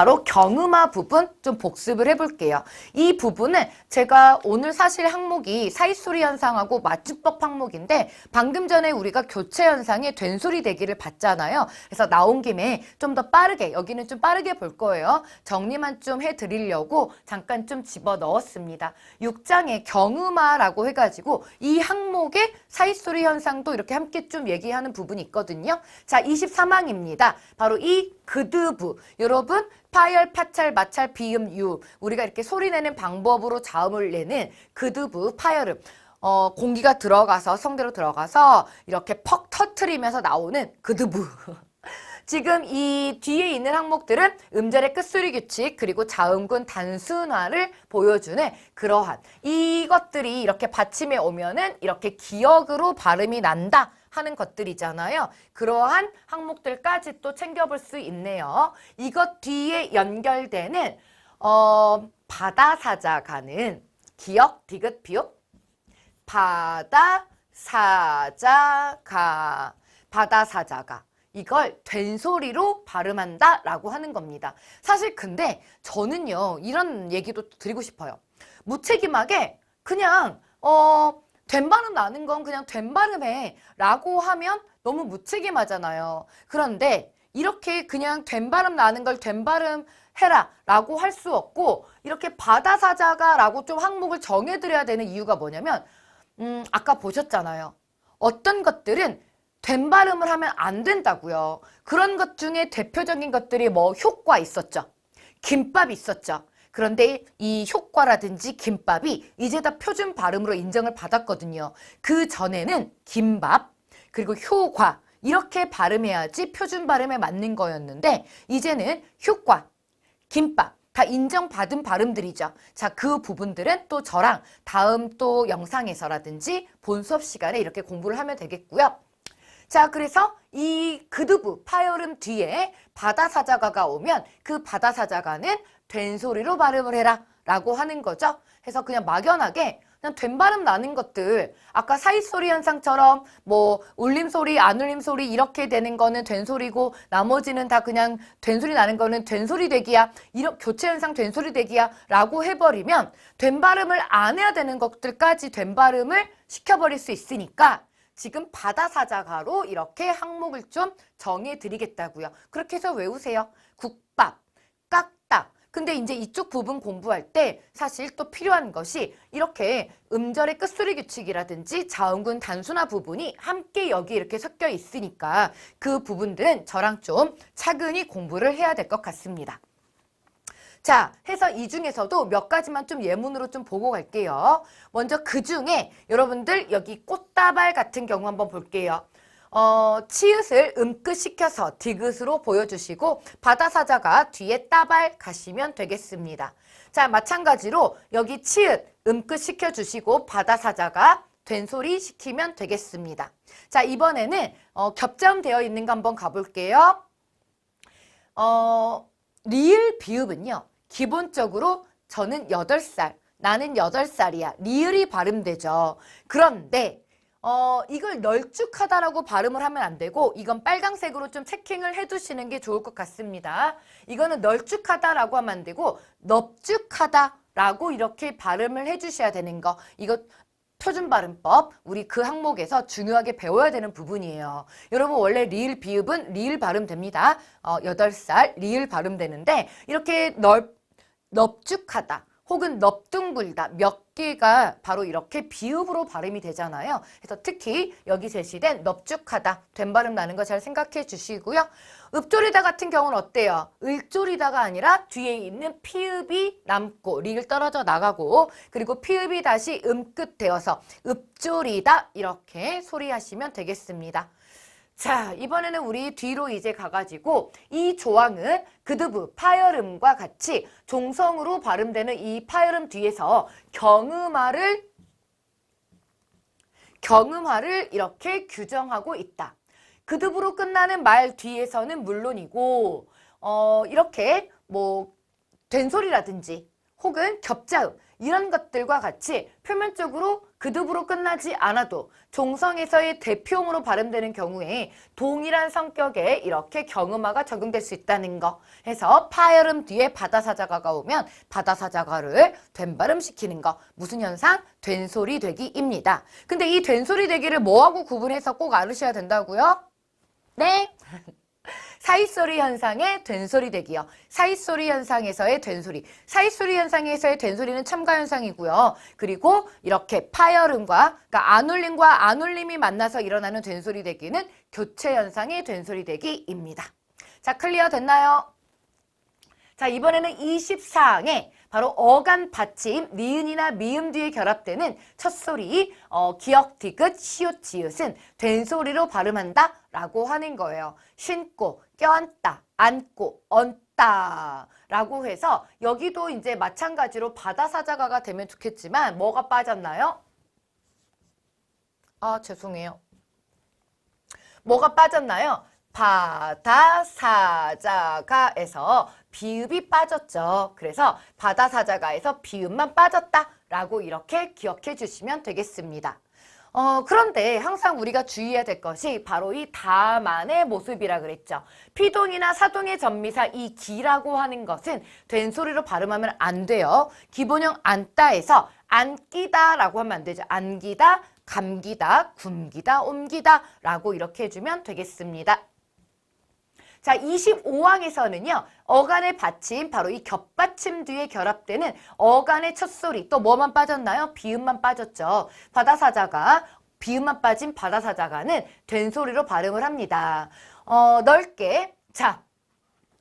바로 경음화 부분 좀 복습을 해볼게요. 이 부분은 제가 오늘 사실 항목이 사이소리 현상하고 맞춤법 항목인데 방금 전에 우리가 교체 현상에 된소리 대기를 봤잖아요. 그래서 나온 김에 좀 더 빠르게, 여기는 좀 빠르게 볼 거예요. 정리만 좀 해드리려고 잠깐 좀 집어넣었습니다. 6장에 경음화라고 해가지고 이 항목의 사이소리 현상도 이렇게 함께 좀 얘기하는 부분이 있거든요. 자, 23항입니다. 바로 이 그드부. 여러분, 파열, 파찰, 마찰, 비음, 유. 우리가 이렇게 소리 내는 방법으로 자음을 내는 그드부, 파열음. 공기가 들어가서, 성대로 들어가서 이렇게 퍽 터트리면서 나오는 그드부. 지금 이 뒤에 있는 항목들은 음절의 끝소리 규칙 그리고 자음군 단순화를 보여주는 그러한 이것들이 이렇게 받침에 오면은 이렇게 기억으로 발음이 난다 하는 것들이잖아요. 그러한 항목들까지 또 챙겨볼 수 있네요. 이것 뒤에 연결되는 바다사자가는 기억, 디귿, 비읍 바다사자가 바다사자가 이걸 된소리로 발음한다 라고 하는 겁니다. 사실 근데 저는요 이런 얘기도 드리고 싶어요. 무책임하게 그냥 된 발음 나는 건 그냥 된 발음해 라고 하면 너무 무책임하잖아요. 그런데 이렇게 그냥 된 발음 나는 걸 된 발음 해라 라고 할 수 없고 이렇게 바다사자가 라고 좀 항목을 정해드려야 되는 이유가 뭐냐면 아까 보셨잖아요. 어떤 것들은 된 발음을 하면 안 된다고요. 그런 것 중에 대표적인 것들이 뭐 효과 있었죠. 김밥 있었죠. 그런데 이 효과라든지 김밥이 이제 다 표준 발음으로 인정을 받았거든요. 그 전에는 김밥 그리고 효과 이렇게 발음해야지 표준 발음에 맞는 거였는데 이제는 효과, 김밥 다 인정받은 발음들이죠. 자, 그 부분들은 또 저랑 다음 또 영상에서라든지 본 수업 시간에 이렇게 공부를 하면 되겠고요. 자, 그래서 이 그드부, 파열음 뒤에 바다사자가가 오면 그 바다사자가는 된소리로 발음을 해라 라고 하는 거죠. 그래서 그냥 막연하게 그냥 된 발음 나는 것들 아까 사이소리 현상처럼 뭐 울림소리, 안 울림소리 이렇게 되는 거는 된소리고 나머지는 다 그냥 된소리 나는 거는 된소리 대기야. 이런 교체 현상 된소리 대기야 라고 해버리면 된 발음을 안 해야 되는 것들까지 된 발음을 시켜버릴 수 있으니까 지금 바다사자가로 이렇게 항목을 좀 정해드리겠다고요. 그렇게 해서 외우세요. 국밥, 깍딱. 근데 이제 이쪽 부분 공부할 때 사실 또 필요한 것이 이렇게 음절의 끝소리 규칙이라든지 자음군 단순화 부분이 함께 여기 이렇게 섞여 있으니까 그 부분들은 저랑 좀 차근히 공부를 해야 될 것 같습니다. 자, 해서 이 중에서도 몇 가지만 좀 예문으로 좀 보고 갈게요. 먼저 그 중에 여러분들 여기 꽃다발 같은 경우 한번 볼게요. 치읓을 음끝 시켜서 디귿으로 보여주시고 바다사자가 뒤에 따발 가시면 되겠습니다. 자, 마찬가지로 여기 치읓 음끝 시켜주시고 바다사자가 된소리 시키면 되겠습니다. 자, 이번에는 겹자음 되어 있는 거 한번 가볼게요. 리을 비읍은요. 기본적으로 저는 8살, 나는 8살이야. 리을이 발음되죠. 그런데 이걸 널쭉하다라고 발음을 하면 안 되고 이건 빨강색으로 좀 체킹을 해두시는 게 좋을 것 같습니다. 이거는 널쭉하다라고 하면 안 되고 넙죽하다라고 이렇게 발음을 해주셔야 되는 거. 이거 표준 발음법 우리 그 항목에서 중요하게 배워야 되는 부분이에요. 여러분 원래 리을 비읍은 리을 발음됩니다. 8살 리을 발음되는데 이렇게 넙죽하다 혹은 넙둥글다 몇 개가 바로 이렇게 비읍으로 발음이 되잖아요. 그래서 특히 여기 제시된 넙죽하다 된 발음 나는 거 잘 생각해 주시고요. 읍조리다 같은 경우는 어때요? 을조리다가 아니라 뒤에 있는 피읍이 남고 리을 떨어져 나가고 그리고 피읍이 다시 음끝 되어서 읍조리다 이렇게 소리하시면 되겠습니다. 자, 이번에는 우리 뒤로 이제 가가지고 이 조항은 그드부, 파열음과 같이 종성으로 발음되는 이 파열음 뒤에서 경음화를 이렇게 규정하고 있다. 그드부로 끝나는 말 뒤에서는 물론이고 이렇게 뭐 된소리라든지 혹은 겹자음 이런 것들과 같이 표면적으로 그듭으로 끝나지 않아도 종성에서의 대표음으로 발음되는 경우에 동일한 성격의 이렇게 경음화가 적용될 수 있다는 거. 해서 파열음 뒤에 바다사자가가 오면 바다사자가를 된발음시키는 거. 무슨 현상? 된소리 되기입니다. 근데 이 된소리 되기를 뭐하고 구분해서 꼭 알으셔야 된다고요? 네. 사이소리 현상의 된소리 되기요. 사이소리 현상에서의 된소리. 사이소리 현상에서의 된소리는 첨가 현상이고요. 그리고 이렇게 파열음과 그러니까 안울림과 안울림이 만나서 일어나는 된소리 되기는 교체 현상의 된소리 되기입니다. 자, 클리어 됐나요? 자, 이번에는 24항에 바로 어간 받침, 니은이나 미음 뒤에 결합되는 첫 소리, 기역, 디귿, 시옷, 지읒은 된소리로 발음한다 라고 하는 거예요. 신고, 껴안다, 안고, 얹다 라고 해서 여기도 이제 마찬가지로 바다사자가가 되면 좋겠지만 뭐가 빠졌나요? 아, 죄송해요. 뭐가 빠졌나요? 바다사자가에서 비읍이 빠졌죠. 그래서 바다사자가에서 비읍만 빠졌다라고 이렇게 기억해 주시면 되겠습니다. 그런데 항상 우리가 주의해야 될 것이 바로 이 다만의 모습이라 그랬죠. 피동이나 사동의 전미사 이 기라고 하는 것은 된소리로 발음하면 안 돼요. 기본형 안따에서 안기다라고 하면 안 되죠. 안기다, 감기다, 굶기다, 옮기다 라고 이렇게 해주면 되겠습니다. 자, 25항에서는요. 어간의 받침, 바로 이 겹받침 뒤에 결합되는 어간의 첫소리, 또 뭐만 빠졌나요? 비음만 빠졌죠. 바다사자가, 비음만 빠진 바다사자가는 된소리로 발음을 합니다. 넓게, 자,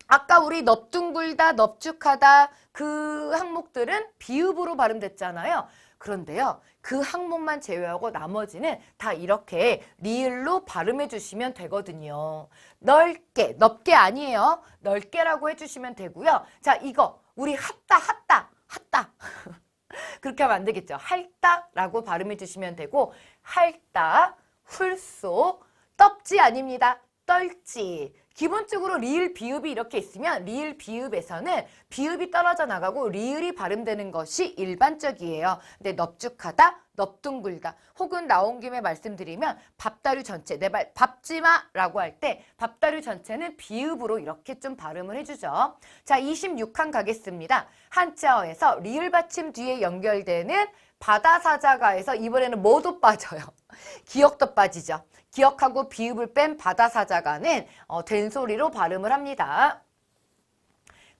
아까 우리 넙둥굴다, 넙죽하다 그 항목들은 비읍으로 발음됐잖아요. 그런데요. 그 항목만 제외하고 나머지는 다 이렇게 리을로 발음해 주시면 되거든요. 넓게, 넓게 아니에요. 넓게라고 해주시면 되고요. 자, 이거 우리 핫다. 그렇게 하면 안 되겠죠. 할다라고 발음해 주시면 되고 할다, 훌쏘, 떡지 아닙니다. 떨지. 기본적으로 리을, 비읍이 이렇게 있으면 리을, 비읍에서는 비읍이 떨어져 나가고 리을이 발음되는 것이 일반적이에요. 근데 넙죽하다, 넙둥굴다 혹은 나온 김에 말씀드리면 밥다류 전체, 내 말 밥지마 라고 할 때 밥다류 전체는 비읍으로 이렇게 좀 발음을 해주죠. 자, 26항 가겠습니다. 한자어에서 리을 받침 뒤에 연결되는 바다사자가에서 이번에는 뭐도 빠져요. 기역도 빠지죠. 기역하고 비읍을 뺀 바다사자가는 된소리로 발음을 합니다.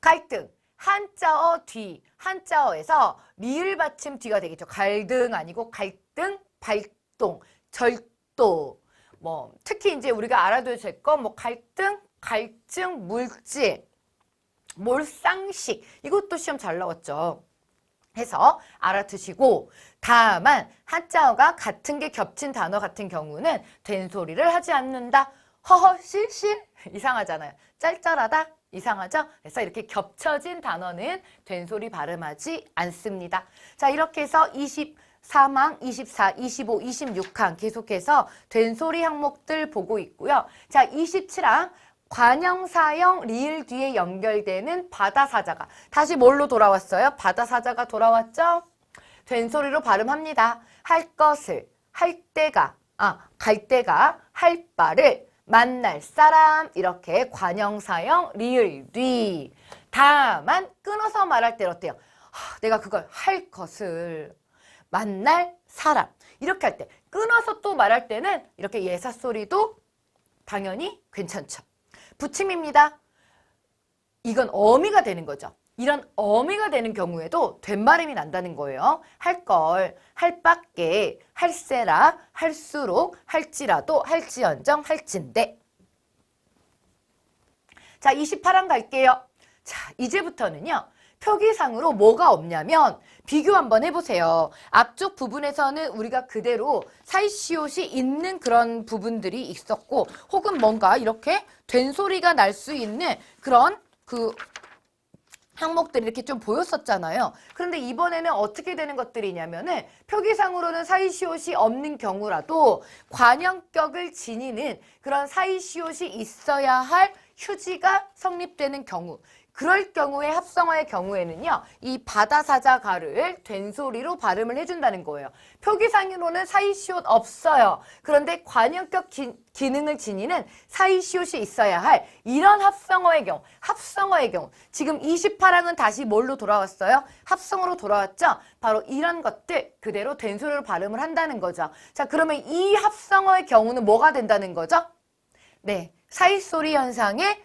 갈등, 한자어 뒤, 한자어에서 리을 받침 뒤가 되겠죠. 갈등 아니고 갈등, 발동, 절도. 뭐 특히 이제 우리가 알아둬야 될 거 뭐 갈등, 갈증, 물질, 몰상식 이것도 시험 잘 나왔죠. 해서 알아두시고 다만 한자어가 같은 게 겹친 단어 같은 경우는 된소리를 하지 않는다. 허허 실실 이상하잖아요. 짤짤하다 이상하죠? 그래서 이렇게 겹쳐진 단어는 된소리 발음하지 않습니다. 자, 이렇게 해서 23항, 24, 25, 26항 계속해서 된소리 항목들 보고 있고요. 자, 27항 관형사형 리을 뒤에 연결되는 바다사자가 다시 뭘로 돌아왔어요? 바다사자가 돌아왔죠? 된소리로 발음합니다. 할 것을, 할 때가, 갈 때가, 할 바를, 만날 사람 이렇게 관형사형 리을 뒤. 다만 끊어서 말할 때 어때요? 내가 그걸 할 것을 만날 사람 이렇게 할 때 끊어서 또 말할 때는 이렇게 예사소리도 당연히 괜찮죠. 붙임입니다. 이건 어미가 되는 거죠. 이런 어미가 되는 경우에도 된발음이 난다는 거예요. 할 걸, 할 밖에, 할세라, 할수록, 할지라도, 할지언정, 할진데. 자, 28항 갈게요. 자, 이제부터는요. 표기상으로 뭐가 없냐면 비교 한번 해보세요. 앞쪽 부분에서는 우리가 그대로 사이시옷이 있는 그런 부분들이 있었고 혹은 뭔가 이렇게 된소리가 날 수 있는 그런 그 항목들이 이렇게 좀 보였었잖아요. 그런데 이번에는 어떻게 되는 것들이냐면은 표기상으로는 사이시옷이 없는 경우라도 관형격을 지니는 그런 사이시옷이 있어야 할 휴지가 성립되는 경우 그럴 경우에 합성어의 경우에는요. 이 바다사자가를 된소리로 발음을 해준다는 거예요. 표기상으로는 사이시옷 없어요. 그런데 관형격 기능을 지니는 사이시옷이 있어야 할 이런 합성어의 경우 지금 28항은 다시 뭘로 돌아왔어요? 합성어로 돌아왔죠? 바로 이런 것들 그대로 된소리로 발음을 한다는 거죠. 자, 그러면 이 합성어의 경우는 뭐가 된다는 거죠? 네, 사이소리 현상의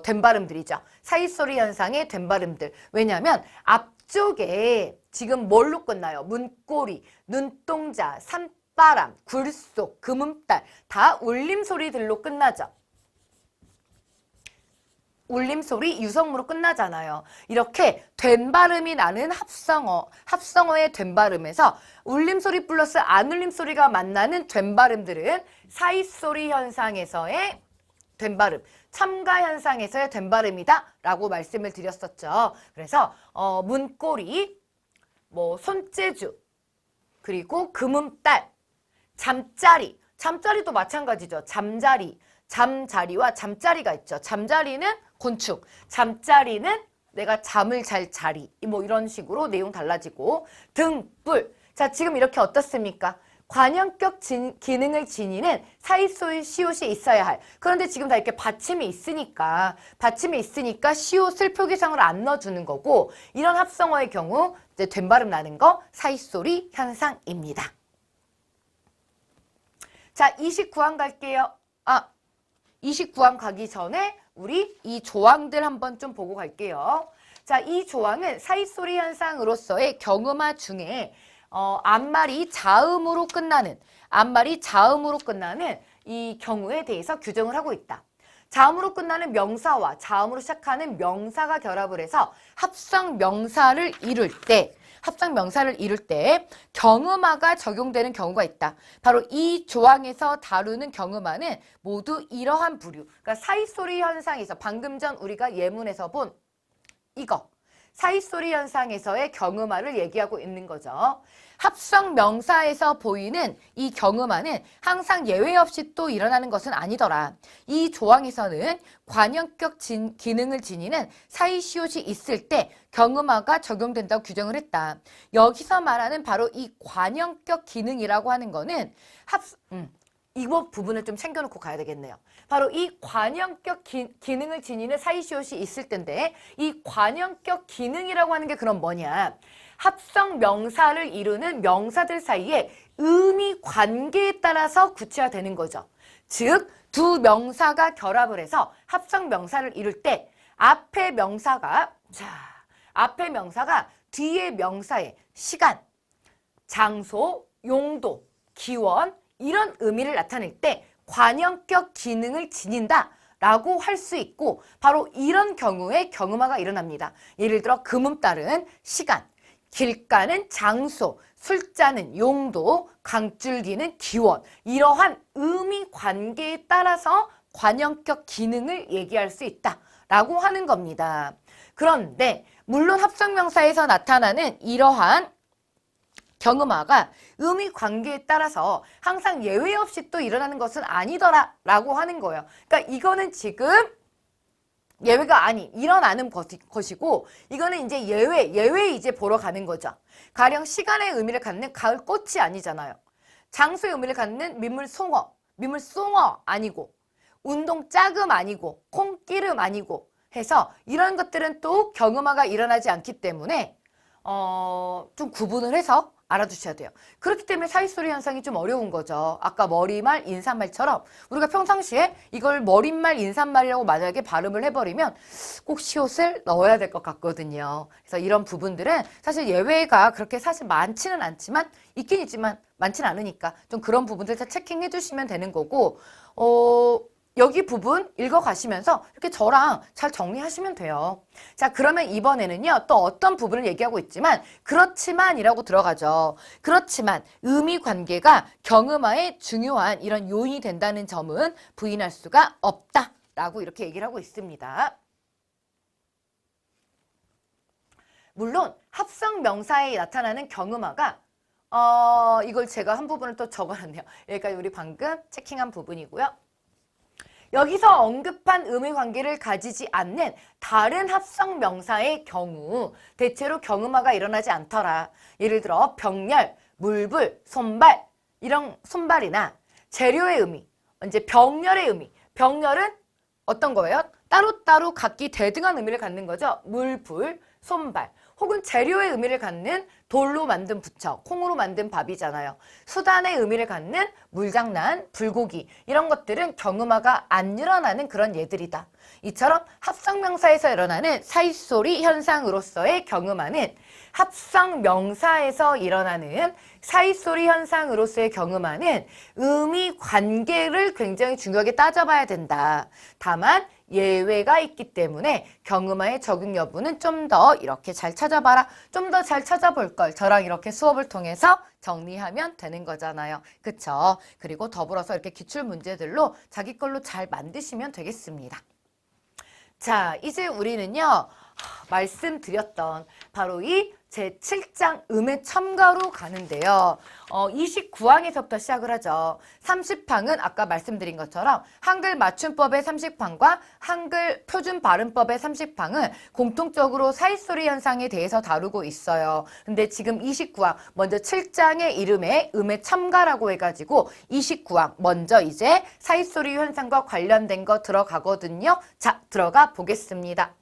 된발음들이죠. 사이소리 현상의 된발음들. 왜냐하면 앞쪽에 지금 뭘로 끝나요? 문고리, 눈동자, 산바람, 굴속, 금음달 다 울림소리들로 끝나죠. 울림소리, 유성무로 끝나잖아요. 이렇게 된발음이 나는 합성어의 된발음에서 울림소리 플러스 안울림소리가 만나는 된발음들은 사이소리 현상에서의 된발음, 첨가 현상에서의 된발음이다 라고 말씀을 드렸었죠. 그래서 문고리, 뭐 손재주, 그리고 금음딸, 잠자리, 잠자리도 마찬가지죠. 잠자리와 잠자리가 있죠. 잠자리는 곤충, 잠자리는 내가 잠을 잘 자리, 뭐 이런 식으로 내용 달라지고 등불. 자, 지금 이렇게 어떻습니까? 관형격 기능을 지니는 사이소리 시옷이 있어야 할. 그런데 지금 다 이렇게 받침이 있으니까 시옷을 표기상으로 안 넣어주는 거고 이런 합성어의 경우 이제 된발음 나는 거 사이소리 현상입니다. 자, 29항 갈게요. 29항 가기 전에 우리 이 조항들 한번 좀 보고 갈게요. 자, 이 조항은 사이소리 현상으로서의 경음화 중에 앞말이 자음으로 끝나는 이 경우에 대해서 규정을 하고 있다. 자음으로 끝나는 명사와 자음으로 시작하는 명사가 결합을 해서 합성 명사를 이룰 때 경음화가 적용되는 경우가 있다. 바로 이 조항에서 다루는 경음화는 모두 이러한 부류. 그러니까 사이소리 현상에서 방금 전 우리가 예문에서 본 이거. 사이소리 현상에서의 경음화를 얘기하고 있는 거죠. 합성 명사에서 보이는 이 경음화는 항상 예외 없이 또 일어나는 것은 아니더라. 이 조항에서는 관형격 기능을 지니는 사이시옷이 있을 때 경음화가 적용된다고 규정을 했다. 여기서 말하는 바로 이 관형격 기능이라고 하는 거는 이 부분을 좀 챙겨놓고 가야 되겠네요. 바로 이 관형격 기능을 지니는 사이시옷이 있을 텐데 이 관형격 기능이라고 하는 게 그럼 뭐냐? 합성 명사를 이루는 명사들 사이에 의미 관계에 따라서 구체화되는 거죠. 즉, 두 명사가 결합을 해서 합성 명사를 이룰 때 앞에 명사가 뒤에 명사의 시간, 장소, 용도, 기원 이런 의미를 나타낼 때 관형격 기능을 지닌다 라고 할 수 있고 바로 이런 경우에 경음화가 일어납니다. 예를 들어 금음딸은 시간, 길가는 장소, 술자는 용도, 강줄기는 기원 이러한 의미 관계에 따라서 관형격 기능을 얘기할 수 있다라고 하는 겁니다. 그런데 물론 합성명사에서 나타나는 이러한 경음화가 의미 관계에 따라서 항상 예외 없이 또 일어나는 것은 아니더라 라고 하는 거예요. 그러니까 이거는 지금 예외가 일어나는 것이고 이거는 이제 예외 이제 보러 가는 거죠. 가령 시간의 의미를 갖는 가을꽃이 아니잖아요. 장소의 의미를 갖는 민물송어 아니고 운동짜금 아니고 콩기름 아니고 해서 이런 것들은 또 경음화가 일어나지 않기 때문에 좀 구분을 해서 알아두셔야 돼요. 그렇기 때문에 사이소리 현상이 좀 어려운 거죠. 아까 머리말, 인사말처럼 우리가 평상시에 이걸 머릿말, 인사말이라고 만약에 발음을 해버리면 꼭 시옷을 넣어야 될 것 같거든요. 그래서 이런 부분들은 사실 예외가 그렇게 사실 많지는 않지만 있긴 있지만 많지는 않으니까 좀 그런 부분들 다 체킹해 주시면 되는 거고 여기 부분 읽어가시면서 이렇게 저랑 잘 정리하시면 돼요. 자, 그러면 이번에는요, 또 어떤 부분을 얘기하고 있지만, 그렇지만이라고 들어가죠. 그렇지만 의미 관계가 경음화의 중요한 이런 요인이 된다는 점은 부인할 수가 없다라고 이렇게 얘기를 하고 있습니다. 물론 합성 명사에 나타나는 경음화가 이걸 제가 한 부분을 또 적어놨네요. 여기까지 우리 방금 체킹한 부분이고요. 여기서 언급한 의미 관계를 가지지 않는 다른 합성 명사의 경우 대체로 경음화가 일어나지 않더라. 예를 들어 병렬, 물불, 손발 이런 손발이나 재료의 의미, 이제 병렬의 의미. 병렬은 어떤 거예요? 따로따로 각기 대등한 의미를 갖는 거죠. 물, 불, 손발. 혹은 재료의 의미를 갖는 돌로 만든 부처, 콩으로 만든 밥이잖아요. 수단의 의미를 갖는 물장난, 불고기 이런 것들은 경음화가 안 일어나는 그런 예들이다. 이처럼 합성명사에서 일어나는 사이소리 현상으로서의 경음화는 합성명사에서 일어나는 사이소리 현상으로서의 경음화는 의미 관계를 굉장히 중요하게 따져봐야 된다. 다만 예외가 있기 때문에 경음화의 적용 여부는 좀 더 이렇게 잘 찾아봐라. 좀 더 잘 찾아볼 걸. 저랑 이렇게 수업을 통해서 정리하면 되는 거잖아요. 그쵸? 그리고 더불어서 이렇게 기출 문제들로 자기 걸로 잘 만드시면 되겠습니다. 자, 이제 우리는요, 말씀드렸던 바로 이 제7장 음의 첨가로 가는데요. 29항에서부터 시작을 하죠. 30항은 아까 말씀드린 것처럼 한글 맞춤법의 30항과 한글 표준 발음법의 30항은 공통적으로 사이소리 현상에 대해서 다루고 있어요. 근데 지금 29항, 먼저 7장의 이름에 음의 첨가라고 해가지고 29항, 먼저 이제 사이소리 현상과 관련된 거 들어가거든요. 자, 들어가 보겠습니다.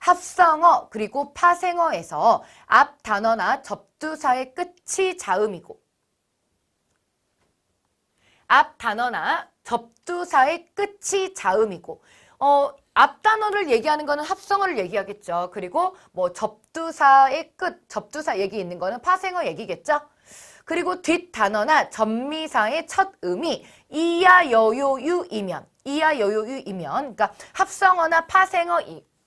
합성어 그리고 파생어에서 앞 단어나 접두사의 끝이 자음이고 앞 단어나 접두사의 끝이 자음이고 앞 단어를 얘기하는 거는 합성어를 얘기하겠죠. 그리고 뭐 접두사의 끝, 접두사 얘기 있는 거는 파생어 얘기겠죠. 그리고 뒷 단어나 전미사의 첫 음이 이야 여요유이면 그러니까 합성어나 파생어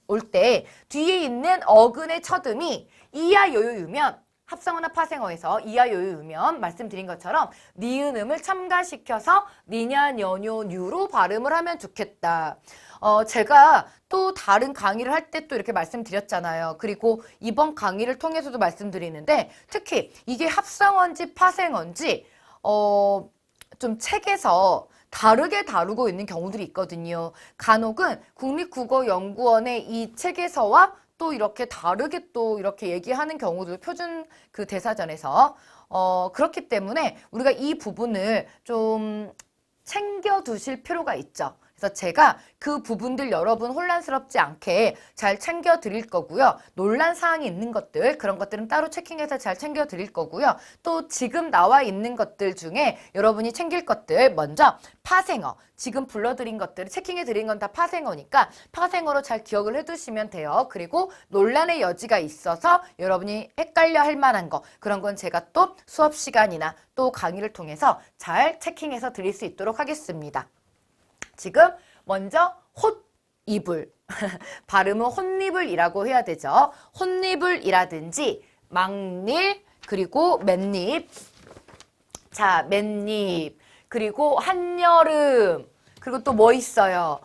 올 때 뒤에 있는 어근의 첫 음이 이야 요요유면 합성어나 파생어에서 이야 요요유면 말씀드린 것처럼 니은음을 첨가시켜서 니냐 녀뇨 뉴로 발음을 하면 좋겠다. 제가 또 다른 강의를 할 때 또 이렇게 말씀드렸잖아요. 그리고 이번 강의를 통해서도 말씀드리는데 특히 이게 합성어인지 파생어인지 좀 책에서 다르게 다루고 있는 경우들이 있거든요. 간혹은 국립국어연구원의 이 책에서와 또 이렇게 다르게 또 이렇게 얘기하는 경우도 표준 그 대사전에서 그렇기 때문에 우리가 이 부분을 좀 챙겨두실 필요가 있죠. 그래서 제가 그 부분들 여러분 혼란스럽지 않게 잘 챙겨 드릴 거고요. 논란 사항이 있는 것들, 그런 것들은 따로 체킹해서 잘 챙겨 드릴 거고요. 또 지금 나와 있는 것들 중에 여러분이 챙길 것들, 먼저 파생어. 지금 불러드린 것들, 체킹해 드린 건 다 파생어니까 파생어로 잘 기억을 해두시면 돼요. 그리고 논란의 여지가 있어서 여러분이 헷갈려 할 만한 거, 그런 건 제가 또 수업 시간이나 또 강의를 통해서 잘 체킹해서 드릴 수 있도록 하겠습니다. 지금 먼저 홑이불 발음은 혼니불이라고 해야 되죠. 혼니불이라든지 막닐 그리고 맨입 자 맨입 그리고 한여름 그리고 또 뭐 있어요?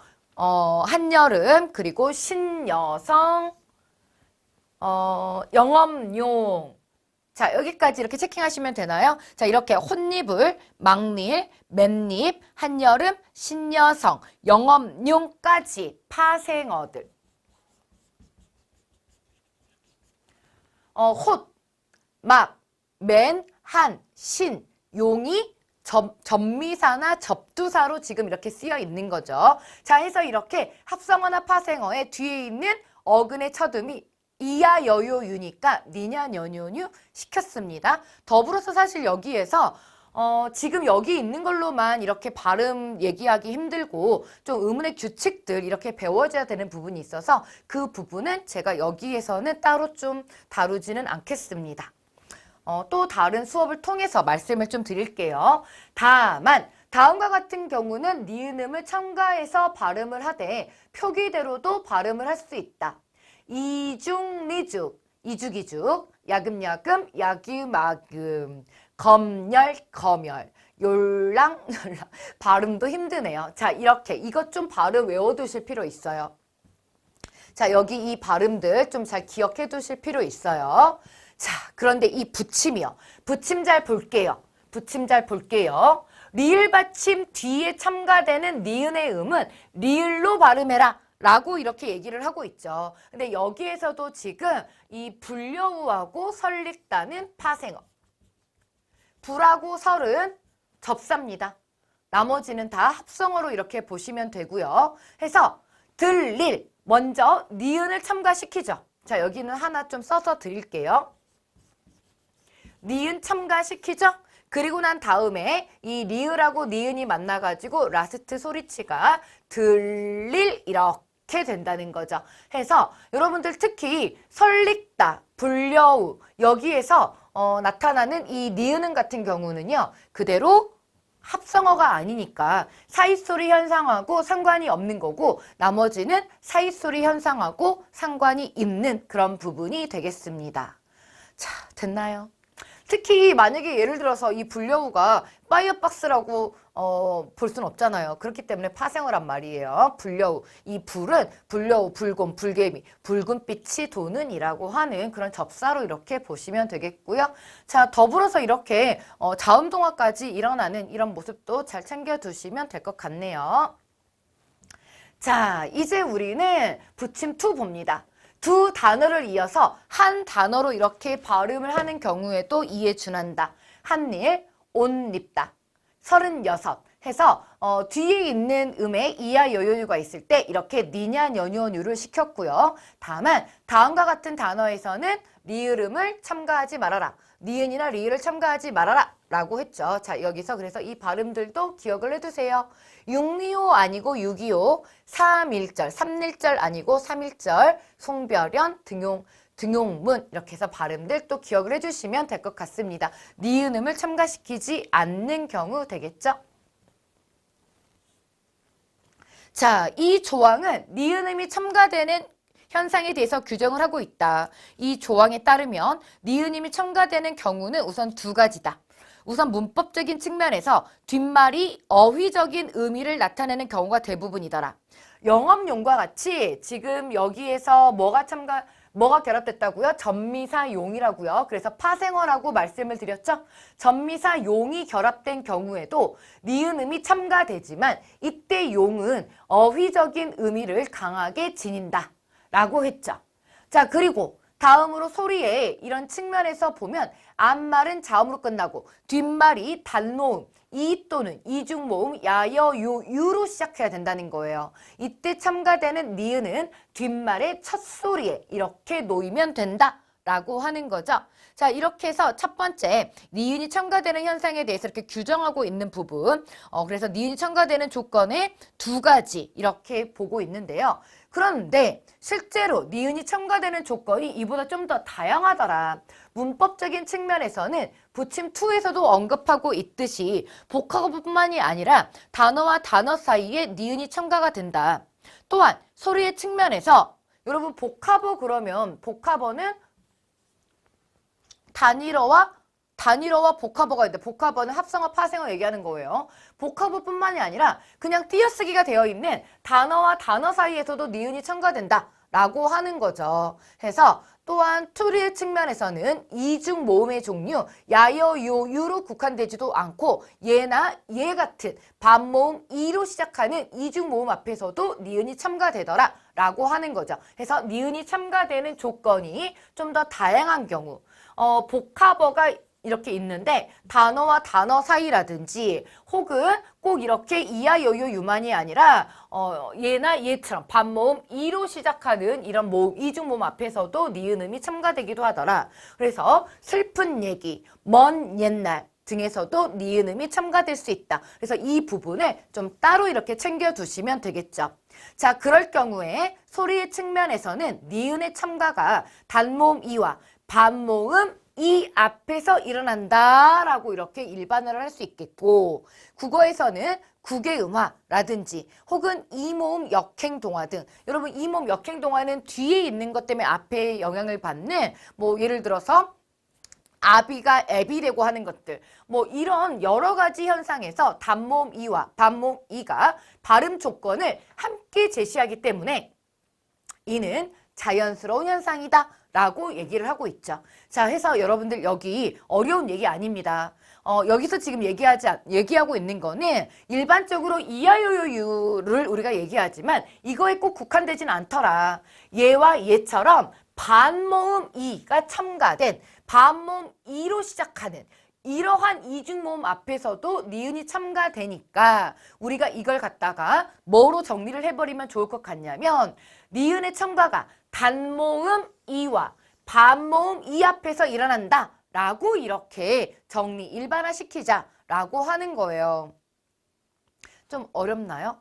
한여름 그리고 신여성 영업용 자, 여기까지 이렇게 체킹하시면 되나요? 자, 이렇게 혼니불, 막닐, 맨입, 한여름, 신여성, 영업용까지 파생어들. 홑, 막, 맨, 한, 신, 용이 접미사나 접두사로 지금 이렇게 쓰여 있는 거죠. 자, 해서 이렇게 합성어나 파생어의 뒤에 있는 어근의 첫 음이 이야 여요유니까 니냐 녀뇨뉴 시켰습니다. 더불어서 사실 여기에서 지금 여기 있는 걸로만 이렇게 발음 얘기하기 힘들고 좀 의문의 규칙들 이렇게 배워줘야 되는 부분이 있어서 그 부분은 제가 여기에서는 따로 좀 다루지는 않겠습니다. 또 다른 수업을 통해서 말씀을 좀 드릴게요. 다만 다음과 같은 경우는 니은음을 첨가해서 발음을 하되 표기대로도 발음을 할 수 있다. 이죽리죽, 이죽이죽, 야금야금, 야기마금, 검열, 검열, 열랑, 열랑. 발음도 힘드네요. 자, 이렇게 이것 좀 발음 외워두실 필요 있어요. 자, 여기 이 발음들 좀 잘 기억해 두실 필요 있어요. 자, 그런데 이 붙임이요. 붙임 잘 볼게요. 붙임 잘 볼게요. 리을 받침 뒤에 첨가되는 니은의 음은 리을로 발음해라 라고 이렇게 얘기를 하고 있죠. 근데 여기에서도 지금 이 불려우하고 설릭다는 파생어, 불하고 설은 접사입니다. 나머지는 다 합성어로 이렇게 보시면 되고요. 해서 들릴, 먼저 니은을 첨가시키죠. 자, 여기는 하나 좀 써서 드릴게요. 니은 첨가시키죠? 그리고 난 다음에 이 리을하고 니은이 만나가지고 라스트 소리치가 들릴 이렇게 된다는 거죠. 해서 여러분들 특히 설릭다, 불려우 여기에서 나타나는 이 니은음 같은 경우는요. 그대로 합성어가 아니니까 사이소리 현상하고 상관이 없는 거고 나머지는 사이소리 현상하고 상관이 있는 그런 부분이 되겠습니다. 자, 됐나요? 특히 만약에 예를 들어서 이 불려우가 파이어박스라고 볼 수는 없잖아요. 그렇기 때문에 파생어란 말이에요. 불려우. 이 불은 불려우, 불곰, 불개미, 붉은빛이 도는 이라고 하는 그런 접사로 이렇게 보시면 되겠고요. 자, 더불어서 이렇게 자음동화까지 일어나는 이런 모습도 잘 챙겨두시면 될 것 같네요. 자, 이제 우리는 붙임2 봅니다. 두 단어를 이어서 한 단어로 이렇게 발음을 하는 경우에도 이에 준한다. 한일, 옷입다. 36 해서 뒤에 있는 음에 이하 여요유가 있을 때 이렇게 니냐 연요유를 시켰고요. 다만 다음과 같은 단어에서는 리을음을 첨가하지 말아라. 니은이나 리을을 첨가하지 말아라 라고 했죠. 자, 여기서 그래서 이 발음들도 기억을 해두세요. 625 아니고 625, 3일절, 3일절 아니고 3일절, 송별연, 등용문 이렇게 해서 발음들 또 기억을 해주시면 될 것 같습니다. 니은음을 첨가시키지 않는 경우 되겠죠? 자, 이 조항은 니은음이 첨가되는 현상에 대해서 규정을 하고 있다. 이 조항에 따르면 니은음이 첨가되는 경우는 우선 두 가지다. 우선 문법적인 측면에서 뒷말이 어휘적인 의미를 나타내는 경우가 대부분이더라. 영업용과 같이 지금 여기에서 뭐가 결합됐다고요? 전미사용이라고요. 그래서 파생어라고 말씀을 드렸죠. 전미사용이 결합된 경우에도 니은음이 첨가되지만 이때 용은 어휘적인 의미를 강하게 지닌다 라고 했죠. 자, 그리고 다음으로 소리의 이런 측면에서 보면 앞말은 자음으로 끝나고 뒷말이 단모음, 이 또는 이중모음, 야여, 유로 시작해야 된다는 거예요. 이때 첨가되는 니은은 뒷말의 첫 소리에 이렇게 놓이면 된다라고 하는 거죠. 자, 이렇게 해서 첫 번째 니은이 첨가되는 현상에 대해서 이렇게 규정하고 있는 부분, 그래서 니은이 첨가되는 조건에 두 가지 이렇게 보고 있는데요. 그런데 실제로 니은이 첨가되는 조건이 이보다 좀 더 다양하더라. 문법적인 측면에서는 붙임2에서도 언급하고 있듯이 복합어뿐만이 아니라 단어와 단어 사이에 니은이 첨가가 된다. 또한 소리의 측면에서 여러분 복합어 그러면 복합어는 단일어와 복합어가 있는데 복합어는 합성어, 파생어 얘기하는 거예요. 복합어뿐만이 아니라 그냥 띄어쓰기가 되어 있는 단어와 단어 사이에서도 니은이 첨가된다 라고 하는 거죠. 해서 또한 소리의 측면에서는 이중 모음의 종류 야여, 유로 국한되지도 않고 예나 예 같은 반모음 이로 시작하는 이중 모음 앞에서도 니은이 첨가되더라 라고 하는 거죠. 해서 니은이 첨가되는 조건이 좀 더 다양한 경우 복합어가 이렇게 있는데 단어와 단어 사이라든지 혹은 꼭 이렇게 이하 여유 유만이 아니라 예나 예처럼 반모음 이로 시작하는 이런 모음 이중 모음 앞에서도 니은음이 첨가되기도 하더라. 그래서 슬픈 얘기, 먼 옛날 등에서도 니은음이 첨가될 수 있다. 그래서 이 부분을 좀 따로 이렇게 챙겨두시면 되겠죠. 자, 그럴 경우에 소리의 측면에서는 니은의 첨가가 단모음 이와 반모음 이 앞에서 일어난다라고 이렇게 일반화를 할 수 있겠고 국어에서는 국외음화라든지 혹은 이모음 역행동화 등 여러분 이모음 역행동화는 뒤에 있는 것 때문에 앞에 영향을 받는 뭐 예를 들어서 아비가 앱이 되고 하는 것들 뭐 이런 여러 가지 현상에서 단모음 이와 반모음 이가 발음 조건을 함께 제시하기 때문에 이는 자연스러운 현상이다 라고 얘기를 하고 있죠. 자, 해서 여러분들 여기 어려운 얘기 아닙니다. 여기서 지금 얘기하고 있는 거는 일반적으로 이하요요유를 우리가 얘기하지만 이거에 꼭 국한되진 않더라. 얘와 얘처럼 반모음 이가 첨가된 반모음 이로 시작하는 이러한 이중모음 앞에서도 니은이 첨가되니까 우리가 이걸 갖다가 뭐로 정리를 해버리면 좋을 것 같냐면 니은의 첨가가 단모음 이와 반모음 이 앞에서 일어난다 라고 이렇게 정리 일반화시키자 라고 하는 거예요. 좀 어렵나요?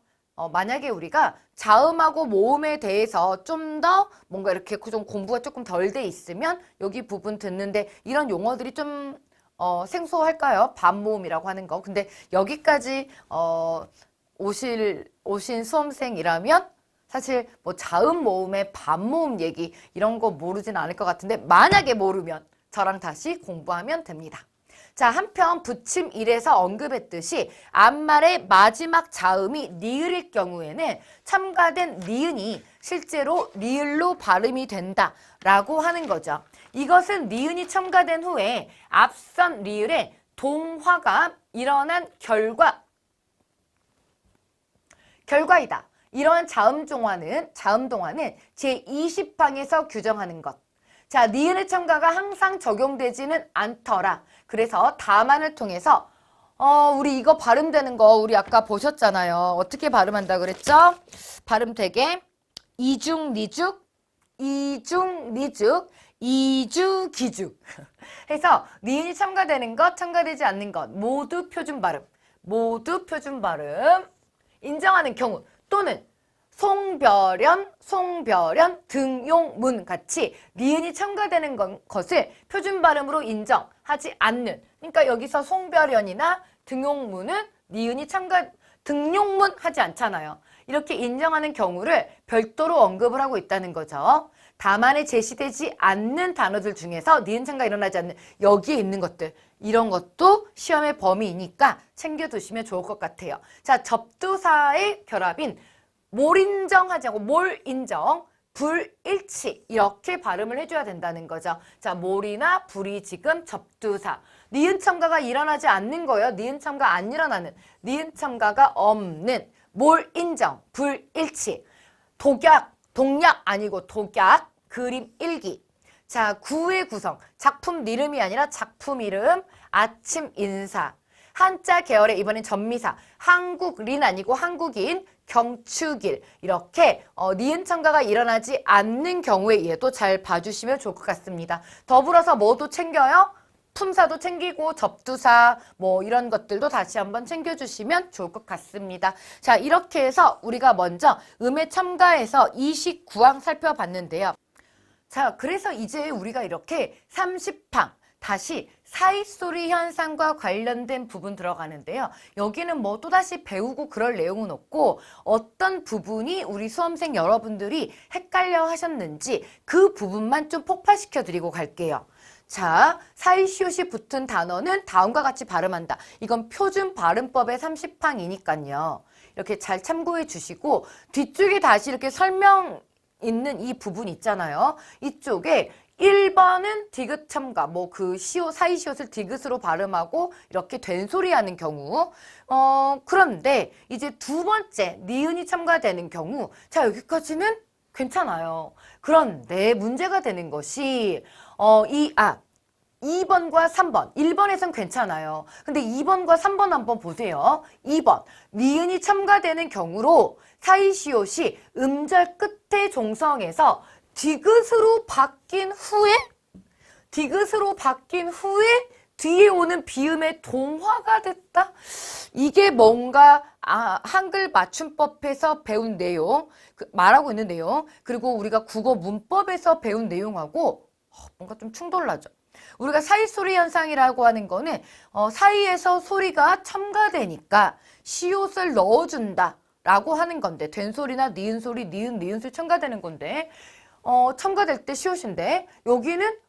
만약에 우리가 자음하고 모음에 대해서 좀 더 뭔가 이렇게 좀 공부가 조금 덜 돼 있으면 여기 부분 듣는데 이런 용어들이 좀 생소할까요? 반모음이라고 하는 거. 근데 여기까지 오신 수험생이라면 사실 뭐 자음 모음의 반모음 얘기 이런 거 모르진 않을 것 같은데 만약에 모르면 저랑 다시 공부하면 됩니다. 자, 한편 부침 1에서 언급했듯이 앞말의 마지막 자음이 니을일 경우에는 첨가된 니은이 실제로 리을로 발음이 된다라고 하는 거죠. 이것은 니은이 첨가된 후에 앞선 리을의 동화가 일어난 결과이다. 이러한 자음동화는 제20항에서 규정하는 것. 자, 니은의 첨가가 항상 적용되지는 않더라. 그래서 다만을 통해서 우리 이거 발음되는 거 우리 아까 보셨잖아요. 어떻게 발음한다 그랬죠? 발음되게 이중니죽, 이중니죽, 이주기죽 해서 니은이 첨가되는 것, 첨가되지 않는 것 모두 표준 발음 인정하는 경우 또는 송별연, 등용문 같이 니은이 첨가되는 것을 표준 발음으로 인정하지 않는 그러니까 여기서 송별연이나 등용문은 니은이 등용문 하지 않잖아요. 이렇게 인정하는 경우를 별도로 언급을 하고 있다는 거죠. 다만에 제시되지 않는 단어들 중에서 니은 첨가 일어나지 않는 여기에 있는 것들 이런 것도 시험의 범위이니까 챙겨두시면 좋을 것 같아요. 자, 접두사의 결합인 몰인정하지 않고 몰인정, 불일치 이렇게 발음을 해줘야 된다는 거죠. 자, 몰이나 불이 지금 접두사. 니은 첨가가 일어나지 않는 거예요. 니은 첨가 안 일어나는, 니은 첨가가 없는 몰인정, 불일치. 동약 아니고 독약, 그림 일기. 자, 구의 구성. 작품 이름이 아니라 작품 이름, 아침 인사. 한자 계열의 이번엔 전미사. 한국린 아니고 한국인, 경축일. 이렇게 니은 첨가가 일어나지 않는 경우에 얘도 잘 봐주시면 좋을 것 같습니다. 더불어서 뭐도 챙겨요? 품사도 챙기고 접두사 뭐 이런 것들도 다시 한번 챙겨주시면 좋을 것 같습니다. 자, 이렇게 해서 우리가 먼저 음의 첨가에서 29항 살펴봤는데요. 자, 그래서 이제 우리가 이렇게 30항 다시 사이소리 현상과 관련된 부분 들어가는데요. 여기는 뭐 또다시 배우고 그럴 내용은 없고 어떤 부분이 우리 수험생 여러분들이 헷갈려 하셨는지 그 부분만 좀 폭발시켜 드리고 갈게요. 자, 사이시옷이 붙은 단어는 다음과 같이 발음한다. 이건 표준 발음법의 30항이니까요. 이렇게 잘 참고해 주시고 뒤쪽에 다시 이렇게 설명 있는 이 부분 있잖아요. 이쪽에 1번은 디귿 첨가, 뭐 그 사이시옷을 디귿으로 발음하고 이렇게 된소리 하는 경우. 그런데 이제 두 번째 니은이 첨가되는 경우, 자, 여기까지는 괜찮아요. 그런데 문제가 되는 것이 2번과 3번. 1번에선 괜찮아요. 근데 2번과 3번 한번 보세요. 2번. 니은이 첨가되는 경우로 사이시옷이 음절 끝에 종성에서 디귿으로 바뀐 후에 뒤에 오는 비음의 동화가 됐다? 이게 뭔가 한글 맞춤법에서 배운 내용, 말하고 있는 내용, 그리고 우리가 국어 문법에서 배운 내용하고 뭔가 좀 충돌나죠. 우리가 사이소리 현상이라고 하는 거는 사이에서 소리가 첨가되니까 시옷을 넣어준다 라고 하는 건데 된소리나 니은소리, 니은소리 첨가되는 건데 첨가될 때 시옷인데 여기는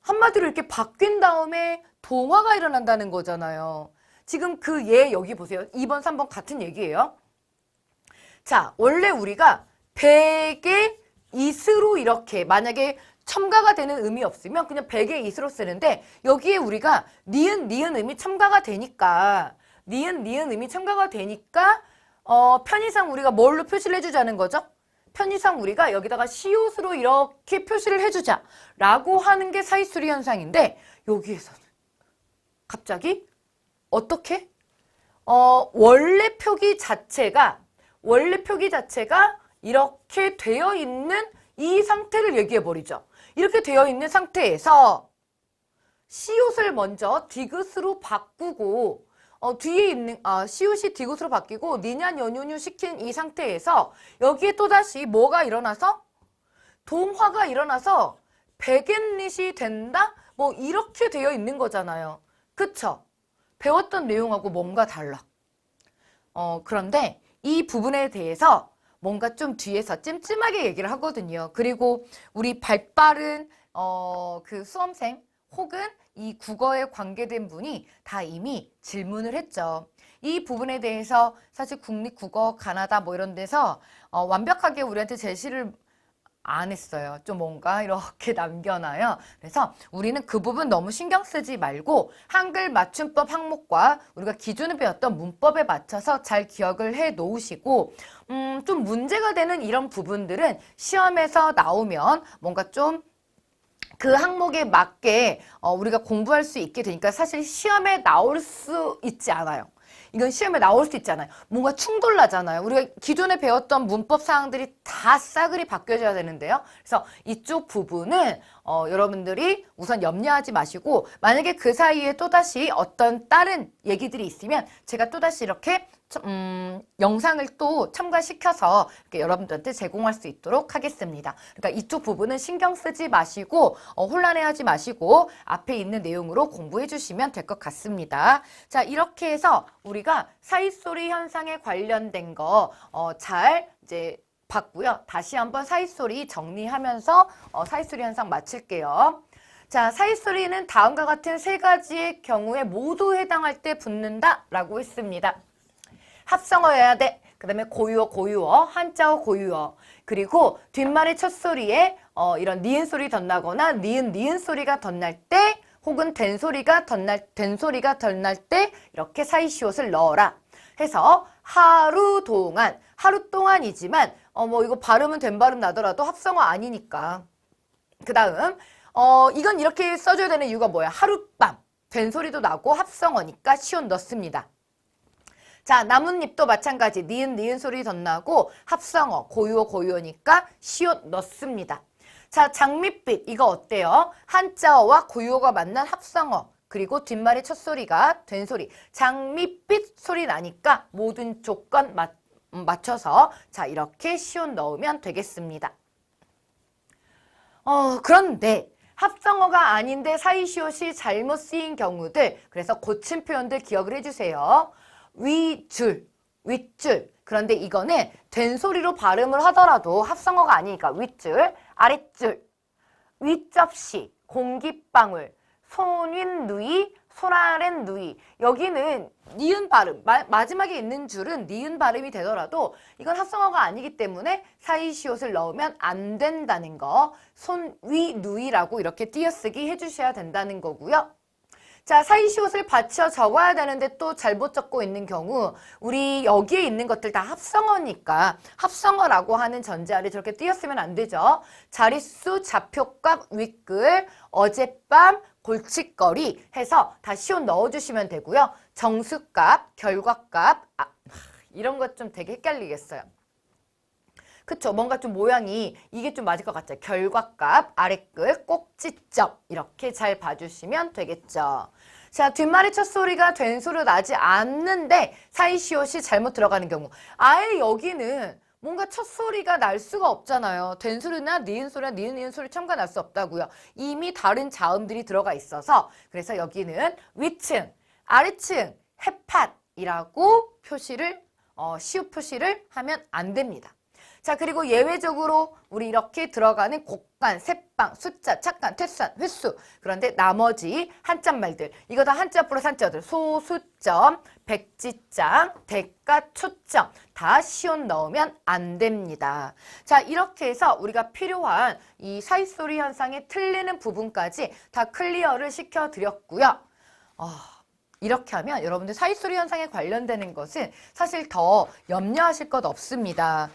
한마디로 이렇게 바뀐 다음에 동화가 일어난다는 거잖아요. 지금 그 여기 보세요. 2번, 3번 같은 얘기예요. 자, 원래 우리가 백의 이스로 이렇게 만약에 첨가가 되는 음이 없으면 그냥 백의 이수로 쓰는데 여기에 우리가 니은 음이 첨가가 되니까 음이 첨가가 되니까 편의상 우리가 뭘로 표시를 해주자는 거죠? 편의상 우리가 여기다가 시옷으로 이렇게 표시를 해주자 라고 하는 게 사이수리 현상인데 여기에서는 갑자기 어떻게? 원래 표기 자체가 이렇게 되어 있는 이 상태를 얘기해 버리죠. 이렇게 되어 있는 상태에서 시옷을 먼저 디귿으로 바꾸고 뒤에 있는 시옷이 디귿으로 바뀌고 니냐 연유뉴 시킨 이 상태에서 여기에 또다시 뭐가 일어나서 동화가 일어나서 백앤릿이 된다? 뭐 이렇게 되어 있는 거잖아요. 그쵸? 배웠던 내용하고 뭔가 달라. 그런데 이 부분에 대해서 뭔가 좀 뒤에서 찜찜하게 얘기를 하거든요. 그리고 우리 발빠른 그 수험생 혹은 이 국어에 관계된 분이 다 이미 질문을 했죠. 이 부분에 대해서 사실 국립국어 가나다 뭐 이런 데서 완벽하게 우리한테 제시를 안 했어요. 좀 뭔가 이렇게 남겨놔요. 그래서 우리는 그 부분 너무 신경 쓰지 말고 한글 맞춤법 항목과 우리가 기존에 배웠던 문법에 맞춰서 잘 기억을 해 놓으시고 좀 문제가 되는 이런 부분들은 시험에서 나오면 뭔가 좀 그 항목에 맞게 우리가 공부할 수 있게 되니까 사실 시험에 나올 수 있지 않아요. 이건 시험에 나올 수 있잖아요. 뭔가 충돌나잖아요. 우리가 기존에 배웠던 문법 사항들이 다 싸그리 바뀌어져야 되는데요. 그래서 이쪽 부분은 여러분들이 우선 염려하지 마시고 만약에 그 사이에 또다시 어떤 다른 얘기들이 있으면 제가 또다시 이렇게 영상을 또 첨가시켜서 이렇게 여러분들한테 제공할 수 있도록 하겠습니다. 그러니까 이쪽 부분은 신경 쓰지 마시고 혼란해하지 마시고 앞에 있는 내용으로 공부해 주시면 될 것 같습니다. 자, 이렇게 해서 우리가 사이소리 현상에 관련된 거 잘 이제 봤고요. 다시 한번 사이소리 정리하면서 사이소리 현상 마칠게요. 자, 사이소리는 다음과 같은 세 가지의 경우에 모두 해당할 때 붙는다 라고 했습니다. 합성어여야 돼. 그 다음에 고유어, 한자어, 고유어. 그리고 뒷말의 첫 소리에 이런 니은 소리 덧나거나 니은 소리가 덧날 때 혹은 된 소리가 덧날 때 이렇게 사이시옷을 넣어라. 해서 하루 동안이지만 뭐 이거 발음은 된 발음 나더라도 합성어 아니니까. 그 다음 이건 이렇게 써줘야 되는 이유가 뭐야? 하룻밤. 된 소리도 나고 합성어니까 시옷 넣습니다. 자, 나뭇잎도 마찬가지 니은 소리 덧나고 합성어 고유어니까 시옷 넣습니다. 자, 장밋빛 이거 어때요? 한자어와 고유어가 만난 합성어 그리고 뒷말의 첫 소리가 된 소리 장밋빛 소리 나니까 모든 조건 맞춰서 자 이렇게 시옷 넣으면 되겠습니다. 그런데 합성어가 아닌데 사이시옷이 잘못 쓰인 경우들 그래서 고친 표현들 기억을 해주세요. 윗줄. 그런데 이거는 된 소리로 발음을 하더라도 합성어가 아니니까 윗줄, 아랫줄, 윗접시, 공기방울, 손윗누이, 손아랫누이. 여기는 니은 발음, 마지막에 있는 줄은 니은 발음이 되더라도 이건 합성어가 아니기 때문에 사이시옷을 넣으면 안 된다는 거. 손윗누이라고 이렇게 띄어쓰기 해주셔야 된다는 거고요. 자, 사이시옷을 받쳐 적어야 되는데 또 잘못 적고 있는 경우 우리 여기에 있는 것들 다 합성어니까 합성어라고 하는 전제 아래 저렇게 띄었으면 안 되죠. 자릿수, 좌표값, 윗글, 어젯밤, 골칫거리 해서 다 시옷 넣어주시면 되고요. 정수값, 결과값 이런 것 좀 되게 헷갈리겠어요. 그쵸? 뭔가 좀 모양이 이게 좀 맞을 것 같죠? 결과값, 아랫글, 꼭지점 이렇게 잘 봐주시면 되겠죠. 자, 뒷말의 첫 소리가 된 소리로 나지 않는데 사이시옷이 잘못 들어가는 경우 아예 여기는 뭔가 첫 소리가 날 수가 없잖아요. 된 소리나 니은 소리 첨가 날 수 없다고요. 이미 다른 자음들이 들어가 있어서 그래서 여기는 위층, 아래층, 해팟이라고 표시를 시옷 표시를 하면 안 됩니다. 자, 그리고 예외적으로 우리 이렇게 들어가는 곡간, 새빵, 숫자, 착간, 퇴산, 횟수. 그런데 나머지 한자말들, 이거 다 한자 플러스 한자들, 소수점, 백지장, 대가, 초점 다 시옷 넣으면 안 됩니다. 자, 이렇게 해서 우리가 필요한 이 사이소리 현상의 틀리는 부분까지 다 클리어를 시켜드렸고요. 이렇게 하면 여러분들 사이소리 현상에 관련되는 것은 사실 더 염려하실 것 없습니다.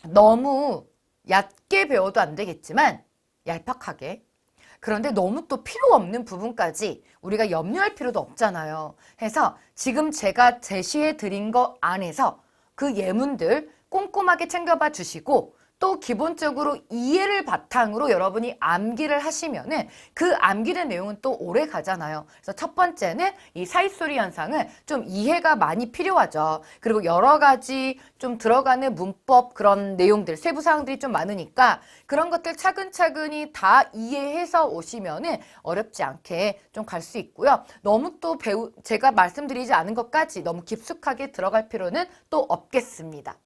너무 얕게 배워도 안 되겠지만 얄팍하게. 그런데 너무 또 필요 없는 부분까지 우리가 염려할 필요도 없잖아요. 해서 지금 제가 제시해 드린 거 안에서 그 예문들 꼼꼼하게 챙겨봐 주시고 또 기본적으로 이해를 바탕으로 여러분이 암기를 하시면은 그 암기된 내용은 또 오래 가잖아요. 그래서 첫 번째는 이 사이소리 현상은 좀 이해가 많이 필요하죠. 그리고 여러 가지 좀 들어가는 문법 그런 내용들, 세부 사항들이 좀 많으니까 그런 것들 차근차근히 다 이해해서 오시면은 어렵지 않게 좀 갈 수 있고요. 너무 또 제가 말씀드리지 않은 것까지 너무 깊숙하게 들어갈 필요는 또 없겠습니다.